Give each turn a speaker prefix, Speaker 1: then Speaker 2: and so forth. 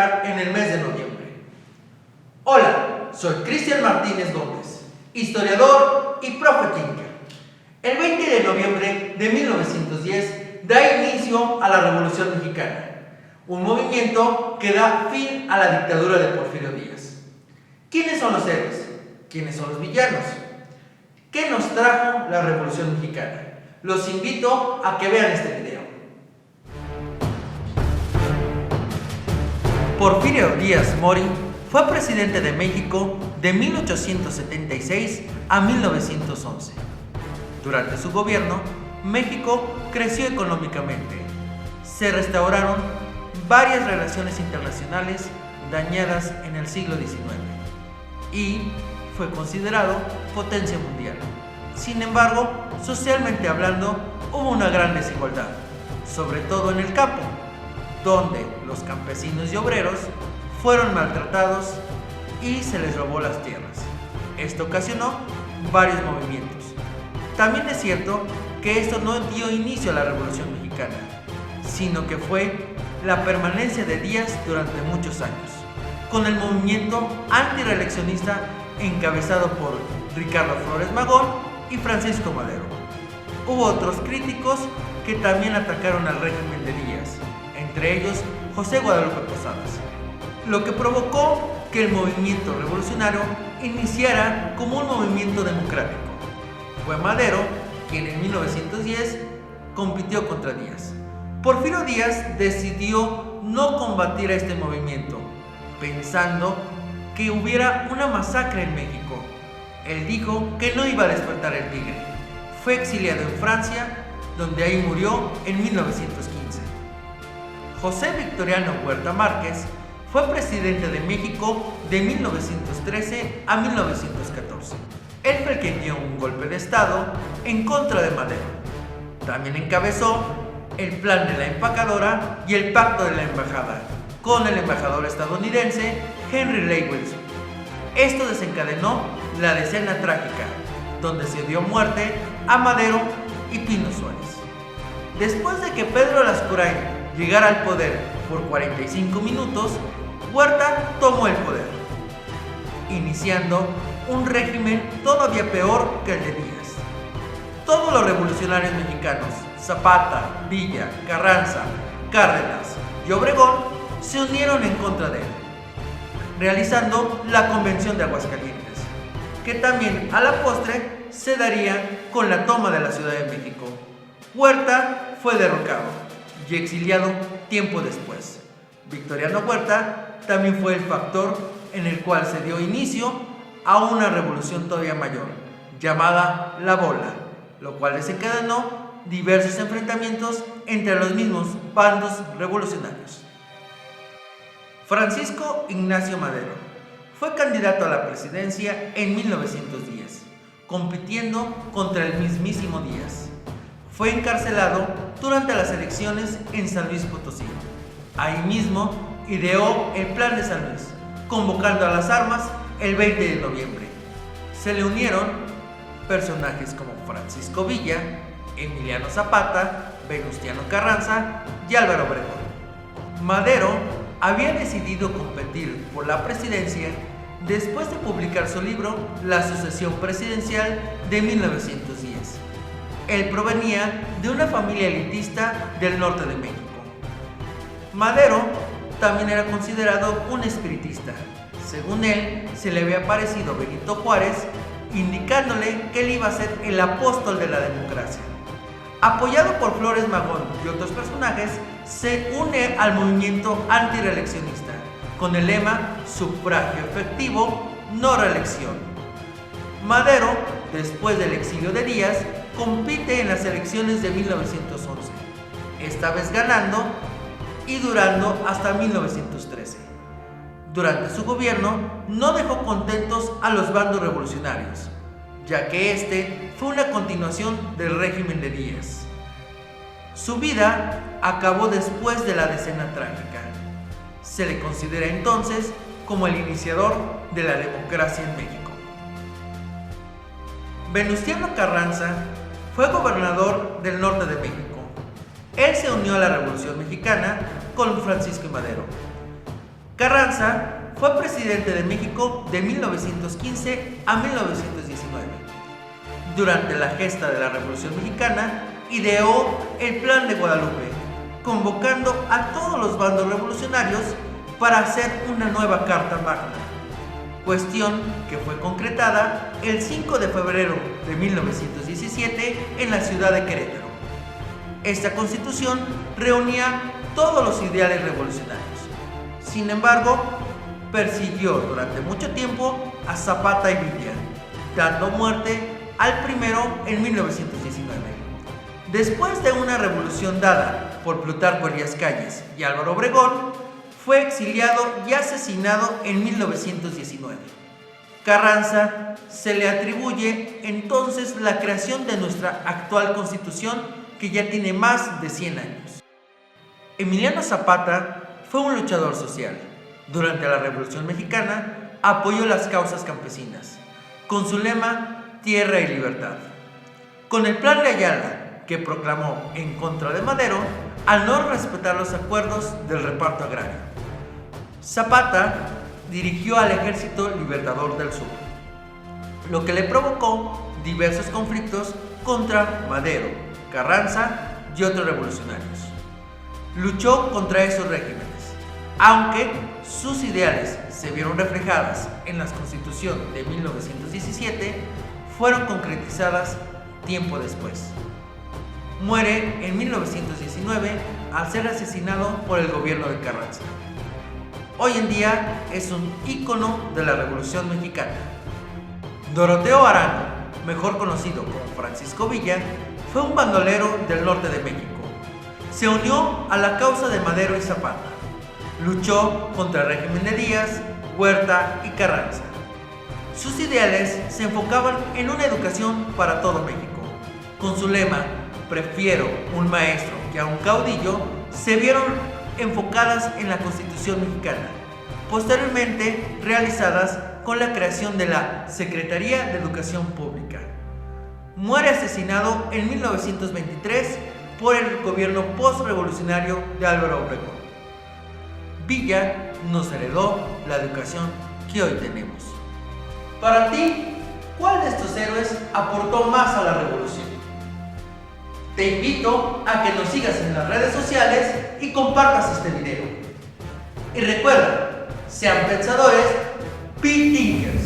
Speaker 1: celebra en el mes de noviembre. Hola, soy Cristian Martínez Gómez, historiador y profe Tinker. El 20 de noviembre de 1910 da inicio a la Revolución Mexicana, un movimiento que da fin a la dictadura de Porfirio Díaz. ¿Quiénes son los héroes? ¿Quiénes son los villanos? ¿Qué nos trajo la Revolución Mexicana? Los invito a que vean este video. Porfirio Díaz Mori fue presidente de México de 1876 a 1911. Durante su gobierno, México creció económicamente. Se restauraron varias relaciones internacionales dañadas en el siglo XIX y fue considerado potencia mundial. Sin embargo, socialmente hablando, hubo una gran desigualdad, sobre todo en el campo, donde los campesinos y obreros fueron maltratados y se les robó las tierras. Esto ocasionó varios movimientos. También es cierto que esto no dio inicio a la Revolución Mexicana, sino que fue la permanencia de Díaz durante muchos años, con el movimiento antireeleccionista encabezado por Ricardo Flores Magón y Francisco Madero. Hubo otros críticos que también atacaron al régimen de Díaz, entre ellos José Guadalupe Posadas, lo que provocó que el movimiento revolucionario iniciara como un movimiento democrático. Fue Madero quien en 1910 compitió contra Díaz. Porfirio Díaz decidió no combatir a este movimiento, pensando que hubiera una masacre en México. Él dijo que no iba a despertar el tigre. Fue exiliado en Francia, donde ahí murió en 1915. José Victoriano Huerta Márquez fue presidente de México de 1913 a 1914. Él fue quien dio un golpe de estado en contra de Madero. También encabezó el plan de la empacadora y el pacto de la embajada con el embajador estadounidense Henry Ley Wilson. Esto desencadenó la Decena Trágica, donde se dio muerte a Madero y Pino Suárez. Después de que Pedro Lascurain llegara al poder por 45 minutos, Huerta tomó el poder, iniciando un régimen todavía peor que el de Díaz. Todos los revolucionarios mexicanos, Zapata, Villa, Carranza, Cárdenas y Obregón, se unieron en contra de él, realizando la Convención de Aguascalientes, que también a la postre se daría con la toma de la Ciudad de México. Huerta fue derrocado y exiliado tiempo después. Victoriano Huerta también fue el factor en el cual se dio inicio a una revolución todavía mayor, llamada La Bola, lo cual desencadenó diversos enfrentamientos entre los mismos bandos revolucionarios. Francisco Ignacio Madero fue candidato a la presidencia en 1910, compitiendo contra el mismísimo Díaz. Fue encarcelado durante las elecciones en San Luis Potosí. Ahí mismo ideó el Plan de San Luis, convocando a las armas el 20 de noviembre. Se le unieron personajes como Francisco Villa, Emiliano Zapata, Venustiano Carranza y Álvaro Obregón. Madero había decidido competir por la presidencia después de publicar su libro La Sucesión Presidencial de 1910. Él provenía de una familia elitista del norte de México. Madero también era considerado un espiritista. Según él, se le había aparecido Benito Juárez, indicándole que él iba a ser el apóstol de la democracia. Apoyado por Flores Magón y otros personajes, se une al movimiento antireeleccionista, con el lema sufragio efectivo, no reelección. Madero, después del exilio de Díaz, compite en las elecciones de 1911, esta vez ganando y durando hasta 1913. Durante su gobierno no dejó contentos a los bandos revolucionarios, ya que este fue una continuación del régimen de Díaz. Su vida acabó después de la Decena Trágica. Se le considera entonces como el iniciador de la democracia en México. Venustiano Carranza fue gobernador del norte de México. Él se unió a la Revolución Mexicana con Francisco y Madero. Carranza fue presidente de México de 1915 a 1919. Durante la gesta de la Revolución Mexicana, ideó el Plan de Guadalupe, convocando a todos los bandos revolucionarios para hacer una nueva Carta Magna, cuestión que fue concretada el 5 de febrero de 1917 en la ciudad de Querétaro. Esta constitución reunía todos los ideales revolucionarios. Sin embargo, persiguió durante mucho tiempo a Zapata y Villa, dando muerte al primero en 1919. Después de una revolución dada por Plutarco Elías Calles y Álvaro Obregón, fue exiliado y asesinado en 1919. Carranza se le atribuye entonces la creación de nuestra actual Constitución, que ya tiene más de 100 años. Emiliano Zapata fue un luchador social. Durante la Revolución Mexicana apoyó las causas campesinas, con su lema Tierra y Libertad. Con el Plan de Ayala, que proclamó en contra de Madero, al no respetar los acuerdos del reparto agrario. Zapata dirigió al Ejército Libertador del Sur, lo que le provocó diversos conflictos contra Madero, Carranza y otros revolucionarios. Luchó contra esos regímenes, aunque sus ideales se vieron reflejadas en la Constitución de 1917, fueron concretizadas tiempo después. Muere en 1919 al ser asesinado por el gobierno de Carranza. Hoy en día es un ícono de la Revolución Mexicana. Doroteo Arango, mejor conocido como Francisco Villa, fue un bandolero del norte de México. Se unió a la causa de Madero y Zapata. Luchó contra el régimen de Díaz, Huerta y Carranza. Sus ideales se enfocaban en una educación para todo México. Con su lema, prefiero un maestro que a un caudillo, se vieron enfocadas en la Constitución mexicana, posteriormente realizadas con la creación de la Secretaría de Educación Pública. Muere asesinado en 1923 por el gobierno postrevolucionario de Álvaro Obregón. Villa nos heredó la educación que hoy tenemos. Para ti, ¿cuál de estos héroes aportó más a la revolución? Te invito a que nos sigas en las redes sociales y compartas este video. Y recuerda, sean pensadores, be thinkers.